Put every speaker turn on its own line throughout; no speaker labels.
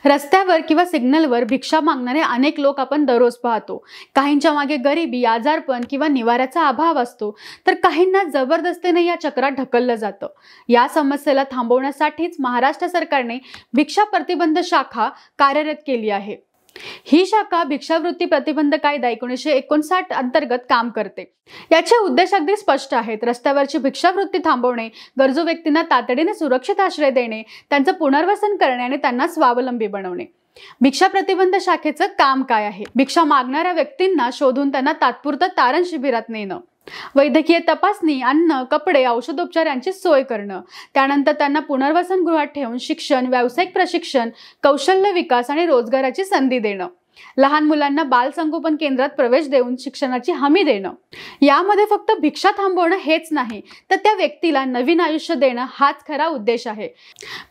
रस्त्यावर किंवा सिग्नलवर भिक्षा मागणारे अनेक लोक आपण दररोज पाहतो। काहींच्या मागे गरिबी, आजारपण किंवा निवाऱ्याचा अभाव असतो, तर काहींना जबरदस्तीने या चक्रात ढकललं जातं। या समस्येला थांबवण्यासाठीच महाराष्ट्र सरकारने भिक्षा प्रतिबंध शाखा कार्यरत केली आहे। ही शाखा भिक्षावृत्ती प्रतिबंध कायदा 1959 अंतर्गत काम करते। याचे उद्देश अगदी स्पष्ट आहेत। रस्त्यावरची भिक्षावृत्ती थांबवणे, गरजू व्यक्तींना तातडीने सुरक्षित आश्रय देणे, त्यांचं पुनर्वसन करणे आणि त्यांना स्वावलंबी बनवणे। भिक्षा प्रतिबंध शाखेचं काम काय आहे? भिक्षा मागणाऱ्या व्यक्तींना शोधून त्यांना तात्पुरतं तारण शिबिरात नेणं, वैद्यकीय तपासणी, अन्न, कपडे, औषधोपचार यांची सोय करणं, त्यानंतर त्यांना पुनर्वसन गृहात ठेवून शिक्षण, व्यावसायिक प्रशिक्षण, कौशल्य विकास आणि रोजगाराची संधी देणं, लहान मुलांना बाल संगोपन केंद्रात प्रवेश देऊन शिक्षणाची हमी देणं। यामध्ये फक्त भिक्षा थांबवणं हेच नाही, तर त्या व्यक्तीला नवीन आयुष्य देणं हाच खरा उद्देश आहे।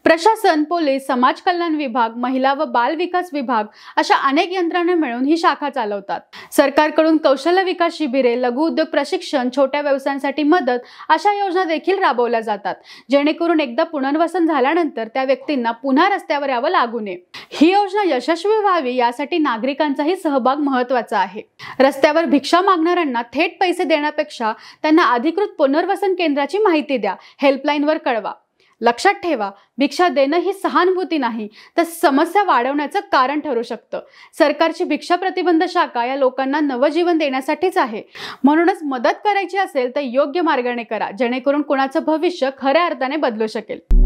प्रशासन, पोलीस, समाज कल्याण विभाग, महिला व बाल विकास विभाग अशा अनेक यंत्रणा मिळून ही शाखा चालवतात। सरकारकडून कौशल्य विकास शिबिरे, लघु उद्योग प्रशिक्षण, छोट्या व्यवसायांसाठी मदत अशा योजना देखील राबवल्या जातात, जेणेकरून एकदा पुनर्वसन झाल्यानंतर त्या व्यक्तींना पुन्हा रस्त्यावर यावं लागू नये। ही योजना यशस्वी व्हावी यासाठी नागरिकांचाही सहभाग महत्त्वाचा आहे। रस्त्यावर भिक्षा मागणाऱ्यांना थेट पैसे देण्यापेक्षा त्यांना अधिकृत पुनर्वसन केंद्राची माहिती द्या, हेल्पलाईनवर कळवा। लक्षात ठेवा, भिक्षा देणं ही सहानुभूती नाही, तर समस्या वाढवण्याचं कारण ठरू शकतं। सरकारची भिक्षा प्रतिबंध शाखा या लोकांना नवजीवन देण्यासाठीच आहे। म्हणूनच मदत करायची असेल तर योग्य मार्गाने करा, जेणेकरून कुणाचं भविष्य खऱ्या अर्थाने बदलू शकेल।